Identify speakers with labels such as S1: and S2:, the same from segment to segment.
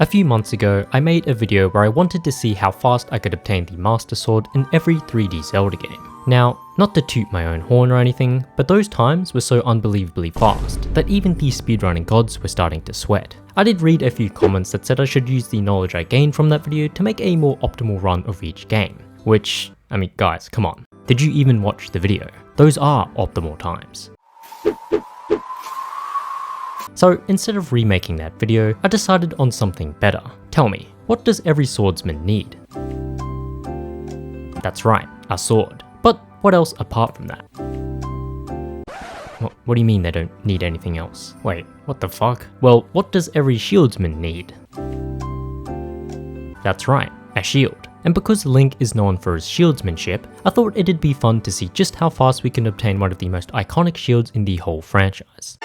S1: A few months ago, I made a video where I wanted to see how fast I could obtain the Master Sword in every 3D Zelda game. Now, not to toot my own horn or anything, but those times were so unbelievably fast that even the speedrunning gods were starting to sweat. I did read a few comments that said I should use the knowledge I gained from that video to make a more optimal run of each game. Which, I mean guys, come on. Did you even watch the video? Those are optimal times. So instead of remaking that video, I decided on something better. Tell me, what does every swordsman need? That's right, a sword. But what else apart from that? What do you mean they don't need anything else? Wait, what the fuck? Well, what does every shieldsman need? That's right, a shield. And because Link is known for his shieldsmanship, I thought it'd be fun to see just how fast we can obtain one of the most iconic shields in the whole franchise.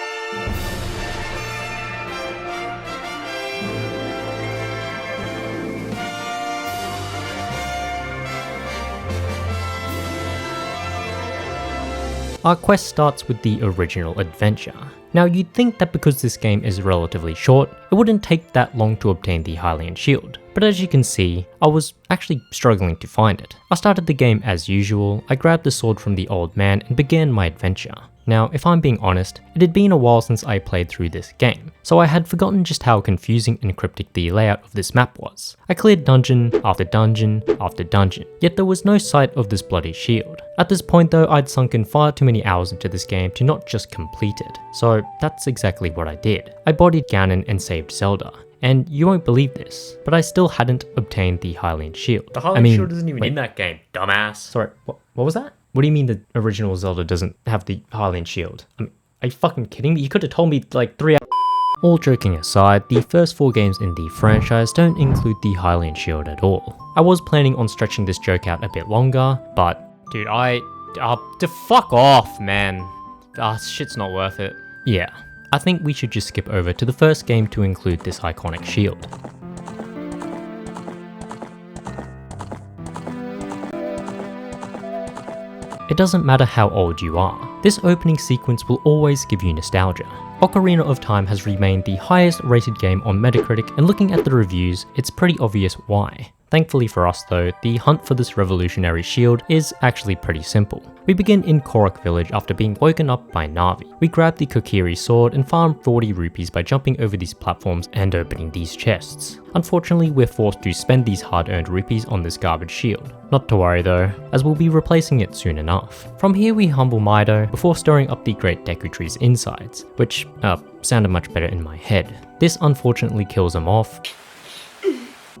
S1: Our quest starts with the original adventure. Now you'd think that because this game is relatively short, it wouldn't take that long to obtain the Hylian Shield, but as you can see, I was actually struggling to find it. I started the game as usual, I grabbed the sword from the old man and began my adventure. Now, if I'm being honest, it had been a while since I played through this game, so I had forgotten just how confusing and cryptic the layout of this map was. I cleared dungeon after dungeon after dungeon, yet there was no sight of this bloody shield. At this point though, I'd sunken far too many hours into this game to not just complete it, so that's exactly what I did. I bodied Ganon and saved Zelda. And you won't believe this, but I still hadn't obtained the Hylian Shield.
S2: The Hylian Shield isn't even in that game, dumbass.
S1: Sorry, what was that? What do you mean the original Zelda doesn't have the Hylian Shield? I mean, are you fucking kidding me? You could have told me like 3 hours. All joking aside, the first 4 games in the franchise don't include the Hylian Shield at all. I was planning on stretching this joke out a bit longer, but dude, fuck off, man. Shit's not worth it. Yeah, I think we should just skip over to the first game to include this iconic shield. It doesn't matter how old you are, this opening sequence will always give you nostalgia. Ocarina of Time has remained the highest rated game on Metacritic, and looking at the reviews, it's pretty obvious why. Thankfully for us though, the hunt for this revolutionary shield is actually pretty simple. We begin in Korok village after being woken up by Navi. We grab the Kokiri sword and farm 40 rupees by jumping over these platforms and opening these chests. Unfortunately, we're forced to spend these hard-earned rupees on this garbage shield. Not to worry though, as we'll be replacing it soon enough. From here we humble Mido before stirring up the Great Deku Tree's insides, which sounded much better in my head. This unfortunately kills him off,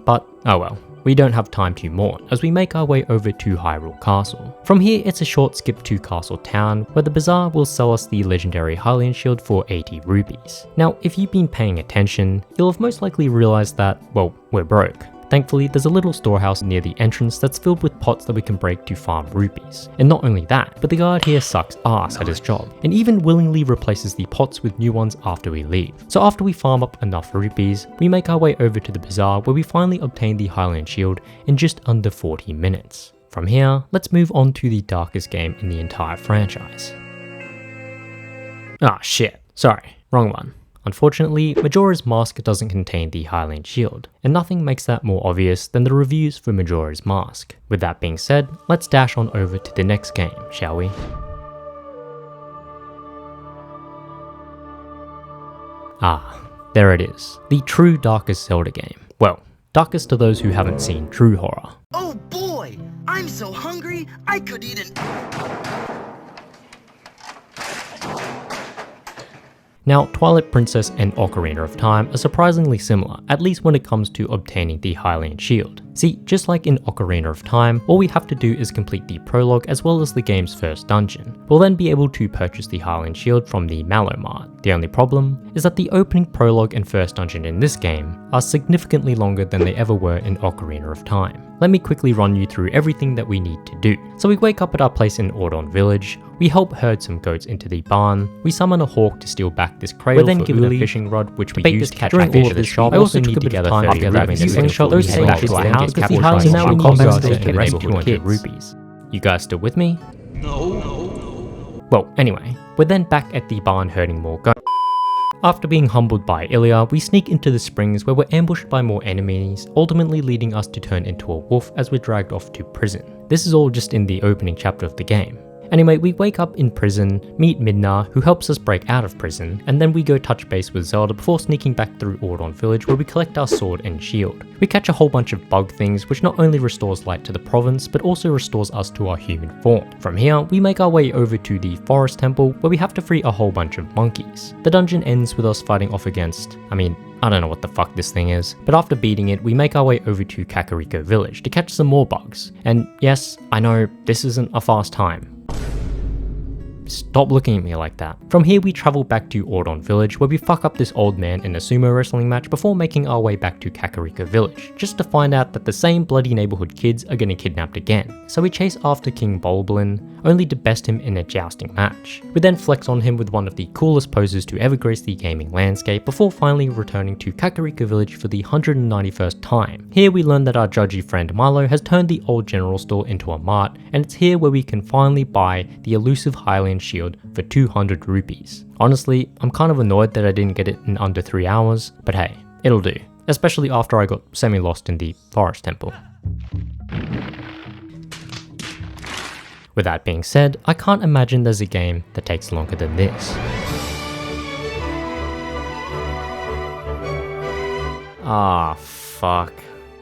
S1: but oh well. We don't have time to mourn, as we make our way over to Hyrule Castle. From here, it's a short skip to Castle Town, where the bazaar will sell us the legendary Hylian Shield for 80 rupees. Now, if you've been paying attention, you'll have most likely realized that, well, we're broke. Thankfully, there's a little storehouse near the entrance that's filled with pots that we can break to farm rupees. And not only that, but the guard here sucks ass at his job, and even willingly replaces the pots with new ones after we leave. So after we farm up enough rupees, we make our way over to the bazaar where we finally obtain the Hylian Shield in just under 40 minutes. From here, let's move on to the darkest game in the entire franchise. Ah shit, sorry, wrong one. Unfortunately, Majora's Mask doesn't contain the Hylian Shield, and nothing makes that more obvious than the reviews for Majora's Mask. With that being said, let's dash on over to the next game, shall we? Ah, there it is. The true darkest Zelda game. Well, darkest to those who haven't seen true horror.
S3: Oh boy! I'm so hungry, I could eat an...
S1: Now, Twilight Princess and Ocarina of Time are surprisingly similar, at least when it comes to obtaining the Hylian Shield. See, just like in Ocarina of Time, all we have to do is complete the prologue as well as the game's first dungeon. We'll then be able to purchase the Hylian Shield from the Mallow Mart. The only problem is that the opening prologue and first dungeon in this game are significantly longer than they ever were in Ocarina of Time. Let me quickly run you through everything that we need to do. So we wake up at our place in Ordon village, we help herd some goats into the barn, we summon a hawk to steal back this cradle, we're then given a fishing rod which we use to catch fish at the shop. I also took a bit of time after grabbing the slingshot those things to our house because the house is now in combat to rescue 200 rupees. You guys still with me?
S3: No.
S1: Well, anyway, we're then back at the barn herding more goats. After being humbled by Ilia, we sneak into the springs where we're ambushed by more enemies, ultimately leading us to turn into a wolf as we're dragged off to prison. This is all just in the opening chapter of the game. Anyway, we wake up in prison, meet Midna, who helps us break out of prison, and then we go touch base with Zelda before sneaking back through Ordon Village where we collect our sword and shield. We catch a whole bunch of bug things which not only restores light to the province, but also restores us to our human form. From here, we make our way over to the Forest Temple where we have to free a whole bunch of monkeys. The dungeon ends with us fighting off against, I don't know what the fuck this thing is, but after beating it, we make our way over to Kakariko Village to catch some more bugs. And yes, I know, this isn't a fast time. Stop looking at me like that. From here we travel back to Ordon Village where we fuck up this old man in a sumo wrestling match before making our way back to Kakariko Village, just to find out that the same bloody neighborhood kids are getting kidnapped again. So we chase after King Bulblin, only to best him in a jousting match. We then flex on him with one of the coolest poses to ever grace the gaming landscape before finally returning to Kakariko Village for the 191st time. Here we learn that our judgy friend Milo has turned the old general store into a mart, and it's here where we can finally buy the elusive Hylian Shield for 200 rupees. Honestly, I'm kind of annoyed that I didn't get it in under 3 hours, but hey, it'll do. Especially after I got semi-lost in the Forest Temple. With that being said, I can't imagine there's a game that takes longer than this. Ah, fuck.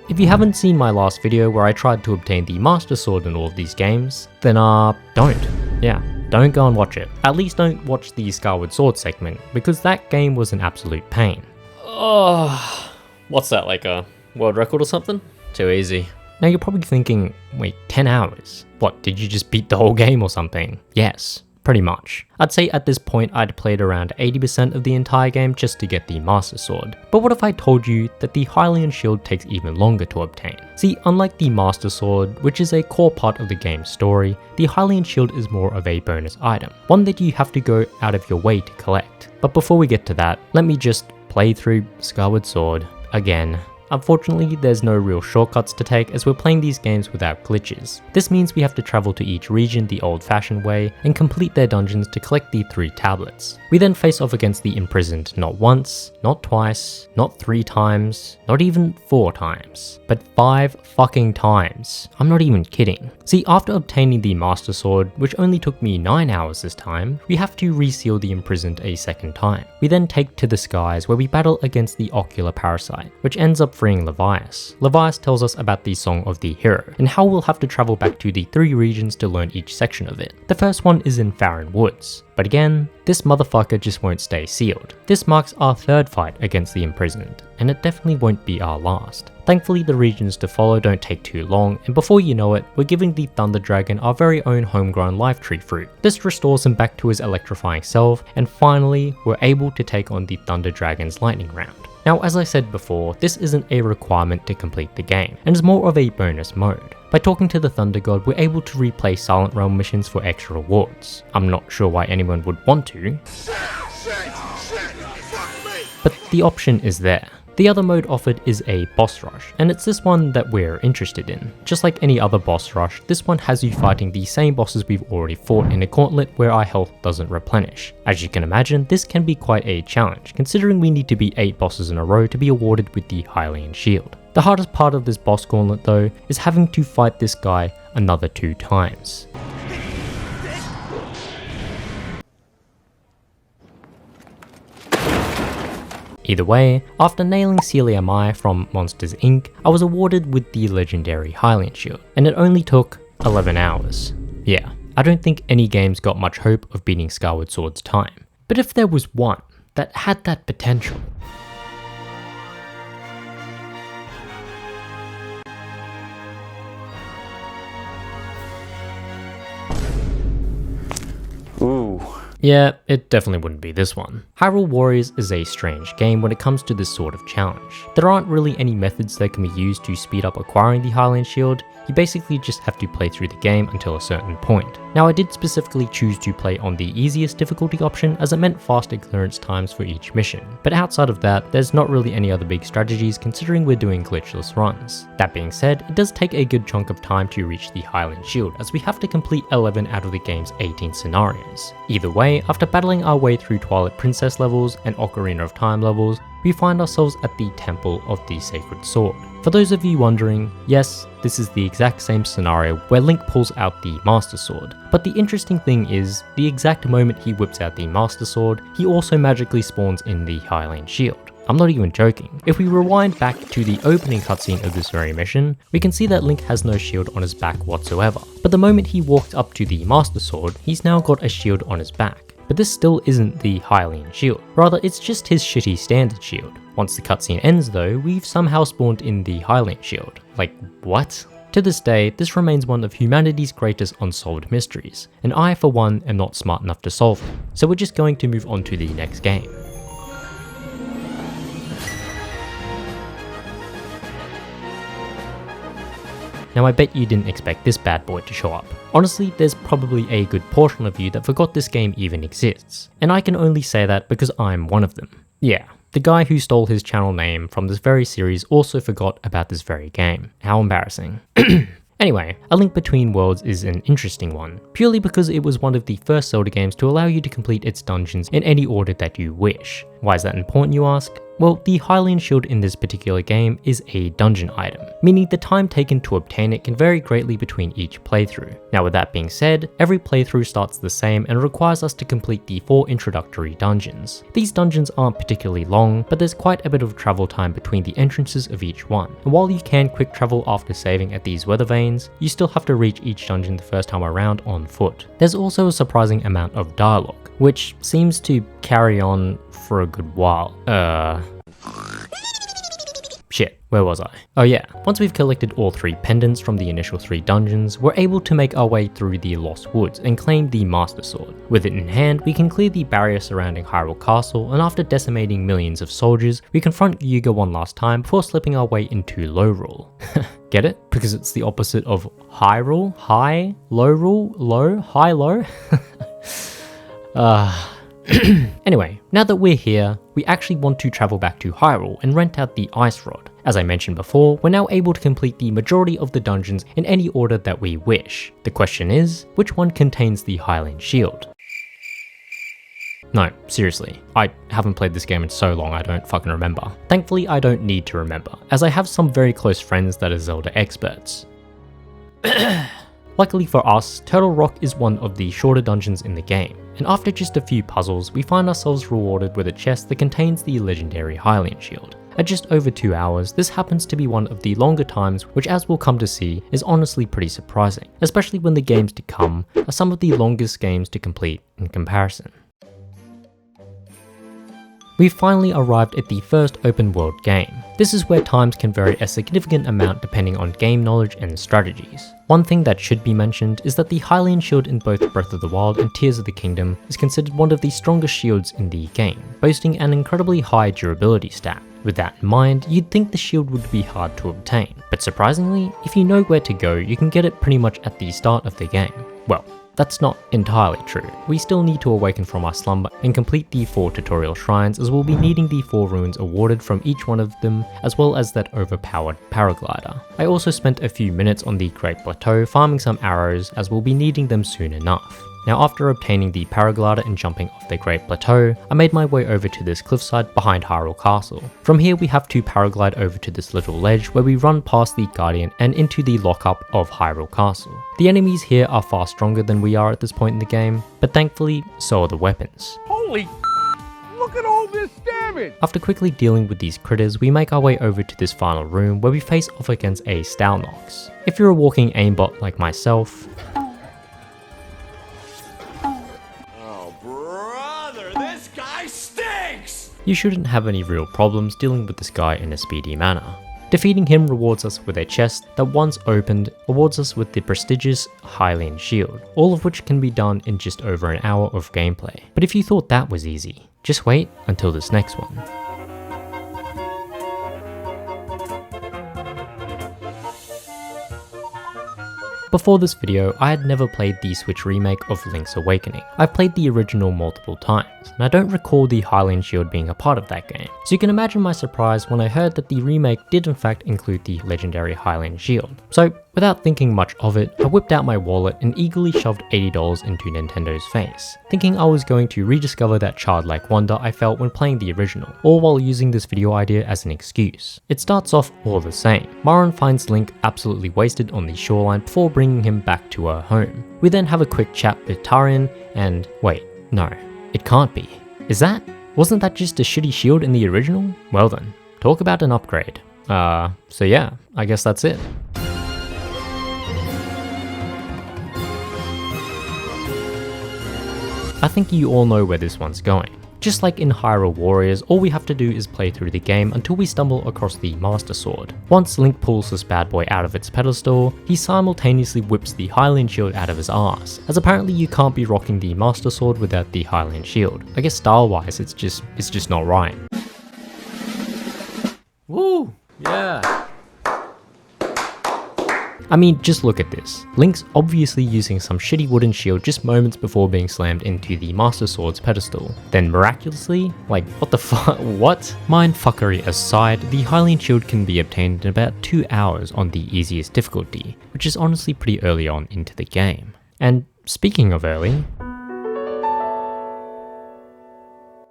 S1: If you haven't seen my last video where I tried to obtain the Master Sword in all of these games, then don't. Yeah, don't go and watch it. At least don't watch the Skyward Sword segment, because that game was an absolute pain.
S2: Oh, what's that, like a world record or something? Too easy.
S1: Now you're probably thinking, wait, 10 hours? What, did you just beat the whole game or something? Yes, pretty much. I'd say at this point I'd played around 80% of the entire game just to get the Master Sword. But what if I told you that the Hylian Shield takes even longer to obtain? See, unlike the Master Sword, which is a core part of the game's story, the Hylian Shield is more of a bonus item, one that you have to go out of your way to collect. But before we get to that, let me just play through Skyward Sword again. Unfortunately, there's no real shortcuts to take as we're playing these games without glitches. This means we have to travel to each region the old-fashioned way and complete their dungeons to collect the 3 tablets. We then face off against the imprisoned not once, not twice, not 3 times, not even 4 times, but 5 fucking times. I'm not even kidding. See, after obtaining the Master Sword, which only took me 9 hours this time, we have to reseal the imprisoned a second time. We then take to the skies where we battle against the ocular parasite, which ends up freeing Levias. Levias tells us about the Song of the Hero, and how we'll have to travel back to the 3 regions to learn each section of it. The first one is in Faron Woods, but again, this motherfucker just won't stay sealed. This marks our 3rd fight against the imprisoned, and it definitely won't be our last. Thankfully the regions to follow don't take too long, and before you know it, we're giving the Thunder Dragon our very own homegrown life tree fruit. This restores him back to his electrifying self, and finally, we're able to take on the Thunder Dragon's lightning round. Now, as I said before, this isn't a requirement to complete the game, and is more of a bonus mode. By talking to the Thunder God, we're able to replay Silent Realm missions for extra rewards. I'm not sure why anyone would want to, but the option is there. The other mode offered is a boss rush, and it's this one that we're interested in. Just like any other boss rush, this one has you fighting the same bosses we've already fought in a gauntlet where our health doesn't replenish. As you can imagine, this can be quite a challenge, considering we need to beat 8 bosses in a row to be awarded with the Hylian Shield. The hardest part of this boss gauntlet though, is having to fight this guy another 2 times. Either way, after nailing Celia Mai from Monsters Inc., I was awarded with the legendary Hylian Shield, and it only took 11 hours. Yeah, I don't think any games got much hope of beating Skyward Sword's time. But if there was one that had that potential, yeah, it definitely wouldn't be this one. Hyrule Warriors is a strange game when it comes to this sort of challenge. There aren't really any methods that can be used to speed up acquiring the Hylian Shield. You basically just have to play through the game until a certain point. Now, I did specifically choose to play on the easiest difficulty option as it meant faster clearance times for each mission, but outside of that, there's not really any other big strategies considering we're doing glitchless runs. That being said, it does take a good chunk of time to reach the Hylian Shield as we have to complete 11 out of the game's 18 scenarios. Either way, Anyway, after battling our way through Twilight Princess levels and Ocarina of Time levels, we find ourselves at the Temple of the Sacred Sword. For those of you wondering, yes, this is the exact same scenario where Link pulls out the Master Sword. But the interesting thing is, the exact moment he whips out the Master Sword, he also magically spawns in the Hylian Shield. I'm not even joking. If we rewind back to the opening cutscene of this very mission, we can see that Link has no shield on his back whatsoever. But the moment he walked up to the Master Sword, he's now got a shield on his back. But this still isn't the Hylian Shield. Rather, it's just his shitty standard shield. Once the cutscene ends though, we've somehow spawned in the Hylian Shield. Like, what? To this day, this remains one of humanity's greatest unsolved mysteries, and I for one am not smart enough to solve it. So we're just going to move on to the next game. Now I bet you didn't expect this bad boy to show up. Honestly, there's probably a good portion of you that forgot this game even exists. And I can only say that because I'm one of them. Yeah, the guy who stole his channel name from this very series also forgot about this very game. How embarrassing. Anyway, A Link Between Worlds is an interesting one, purely because it was one of the first Zelda games to allow you to complete its dungeons in any order that you wish. Why is that important, you ask? Well, the Hylian Shield in this particular game is a dungeon item, meaning the time taken to obtain it can vary greatly between each playthrough. Now with that being said, every playthrough starts the same and requires us to complete the 4 introductory dungeons. These dungeons aren't particularly long, but there's quite a bit of travel time between the entrances of each one, and while you can quick travel after saving at these weather vanes, you still have to reach each dungeon the first time around on foot. There's also a surprising amount of dialogue, which seems to carry on for a good while. Shit, where was I? Oh yeah, once we've collected all 3 pendants from the initial 3 dungeons, we're able to make our way through the Lost Woods and claim the Master Sword. With it in hand, we can clear the barrier surrounding Hyrule Castle, and after decimating millions of soldiers, we confront Yuga one last time before slipping our way into Low Rule. Get it? Because it's the opposite of Hyrule? High? Low Rule? Low? High Low? Anyway, now that we're here, we actually want to travel back to Hyrule and rent out the Ice Rod. As I mentioned before, we're now able to complete the majority of the dungeons in any order that we wish. The question is, which one contains the Hylian Shield? No, seriously, I haven't played this game in so long I don't fucking remember. Thankfully, I don't need to remember, as I have some very close friends that are Zelda experts. Luckily for us, Turtle Rock is one of the shorter dungeons in the game, and after just a few puzzles, we find ourselves rewarded with a chest that contains the legendary Hylian Shield. At just over 2 hours, this happens to be one of the longer times, which as we'll come to see, is honestly pretty surprising, especially when the games to come are some of the longest games to complete in comparison. We've finally arrived at the first open world game. This is where times can vary a significant amount depending on game knowledge and strategies. One thing that should be mentioned is that the Hylian Shield in both Breath of the Wild and Tears of the Kingdom is considered one of the strongest shields in the game, boasting an incredibly high durability stat. With that in mind, you'd think the shield would be hard to obtain, but surprisingly, if you know where to go, you can get it pretty much at the start of the game. Well, that's not entirely true. We still need to awaken from our slumber and complete the 4 tutorial shrines, as we'll be needing the 4 runes awarded from each one of them, as well as that overpowered paraglider. I also spent a few minutes on the Great Plateau farming some arrows, as we'll be needing them soon enough. Now after obtaining the paraglider and jumping off the Great Plateau, I made my way over to this cliffside behind Hyrule Castle. From here we have to paraglide over to this little ledge where we run past the Guardian and into the lockup of Hyrule Castle. The enemies here are far stronger than we are at this point in the game, but thankfully so are the weapons.
S4: Holy look at all this damage!
S1: After quickly dealing with these critters, we make our way over to this final room where we face off against a Stalnox. If you're a walking aimbot like myself, you shouldn't have any real problems dealing with this guy in a speedy manner. Defeating him rewards us with a chest that once opened awards us with the prestigious Hylian Shield, all of which can be done in just over an hour of gameplay. But if you thought that was easy, just wait until this next one. Before this video, I had never played the Switch remake of Link's Awakening. I've played the original multiple times, and I don't recall the Hylian Shield being a part of that game. So you can imagine my surprise when I heard that the remake did in fact include the legendary Hylian Shield. So Without thinking much of it, I whipped out my wallet and eagerly shoved $80 into Nintendo's face, thinking I was going to rediscover that childlike wonder I felt when playing the original, all while using this video idea as an excuse. It starts off all the same. Faron finds Link absolutely wasted on the shoreline before bringing him back to her home. We then have a quick chat with Tarian and wait, no, it can't be. Wasn't that just a shitty shield in the original? Well then, talk about an upgrade. So yeah, I guess that's it. I think you all know where this one's going. Just like in Hyrule Warriors, all we have to do is play through the game until we stumble across the Master Sword. Once Link pulls this bad boy out of its pedestal, he simultaneously whips the Hylian Shield out of his ass, as apparently you can't be rocking the Master Sword without the Hylian Shield. I guess style-wise, it's just not right.
S2: Woo! Yeah!
S1: I mean, just look at this. Link's obviously using some shitty wooden shield just moments before being slammed into the Master Sword's pedestal. Then miraculously, like what the fuck, what? Mindfuckery aside, the Hylian Shield can be obtained in about 2 hours on the easiest difficulty, which is honestly pretty early on into the game. And speaking of early,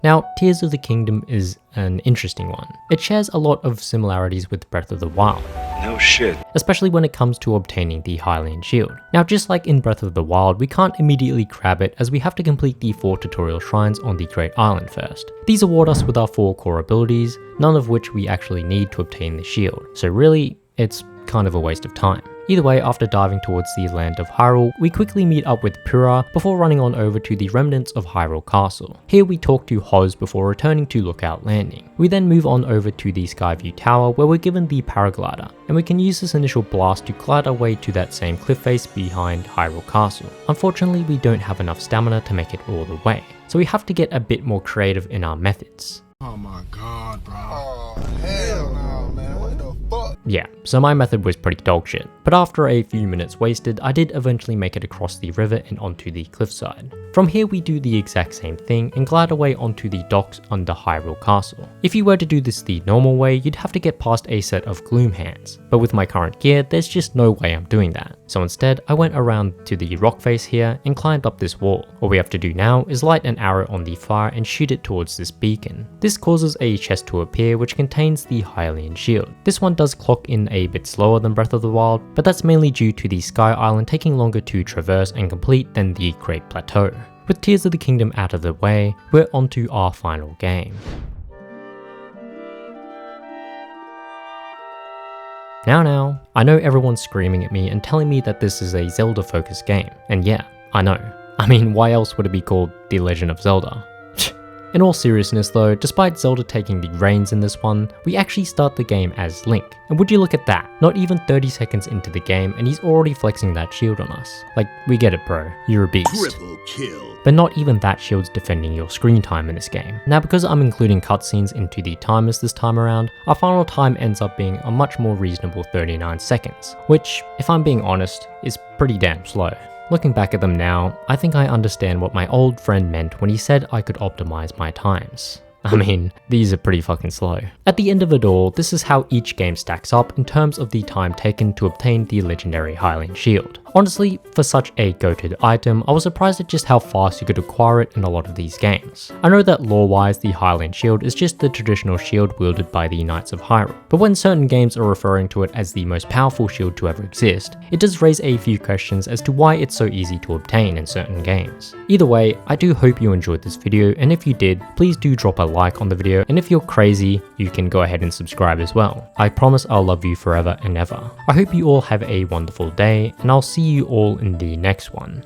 S1: now, Tears of the Kingdom is an interesting one. It shares a lot of similarities with Breath of the Wild.
S5: No shit.
S1: Especially when it comes to obtaining the Hylian Shield. Now, just like in Breath of the Wild, we can't immediately grab it as we have to complete the 4 tutorial shrines on the Great Island first. These award us with our 4 core abilities, none of which we actually need to obtain the shield. So really, it's kind of a waste of time. Either way, after diving towards the land of Hyrule, we quickly meet up with Pyrrha before running on over to the remnants of Hyrule Castle. Here we talk to Hoz before returning to Lookout Landing. We then move on over to the Skyview Tower where we're given the paraglider, and we can use this initial blast to glide our way to that same cliff face behind Hyrule Castle. Unfortunately, we don't have enough stamina to make it all the way, so we have to get a bit more creative in our methods.
S4: Oh my god, bro. Oh, hell no, man. What the fuck?
S1: Yeah, so my method was pretty dog shit, but after a few minutes wasted, I did eventually make it across the river and onto the cliffside. From here we do the exact same thing and glide away onto the docks under Hyrule Castle. If you were to do this the normal way, you'd have to get past a set of gloom hands, but with my current gear, there's just no way I'm doing that. So instead, I went around to the rock face here and climbed up this wall. All we have to do now is light an arrow on the fire and shoot it towards this beacon. This causes a chest to appear which contains the Hylian Shield. This one does clock in a bit slower than Breath of the Wild, but that's mainly due to the Sky Island taking longer to traverse and complete than the Great Plateau. With Tears of the Kingdom out of the way, we're onto our final game. Now, I know everyone's screaming at me and telling me that this is a Zelda focused game, and yeah, I know. I mean, why else would it be called The Legend of Zelda? In all seriousness though, despite Zelda taking the reins in this one, we actually start the game as Link. And would you look at that, not even 30 seconds into the game and he's already flexing that shield on us. Like, we get it bro, you're a beast.
S5: Triple kill.
S1: But not even that shield's defending your screen time in this game. Now because I'm including cutscenes into the timers this time around, our final time ends up being a much more reasonable 39 seconds, which, if I'm being honest, is pretty damn slow. Looking back at them now, I think I understand what my old friend meant when he said I could optimize my times. I mean, these are pretty fucking slow. At the end of it all, this is how each game stacks up in terms of the time taken to obtain the legendary Hylian Shield. Honestly, for such a go-to item, I was surprised at just how fast you could acquire it in a lot of these games. I know that lore-wise, the Hylian Shield is just the traditional shield wielded by the Knights of Hyrule, but when certain games are referring to it as the most powerful shield to ever exist, it does raise a few questions as to why it's so easy to obtain in certain games. Either way, I do hope you enjoyed this video, and if you did, please do drop a like on the video, and if you're crazy, you can go ahead and subscribe as well. I promise I'll love you forever and ever. I hope you all have a wonderful day, and I'll see you all in the next one.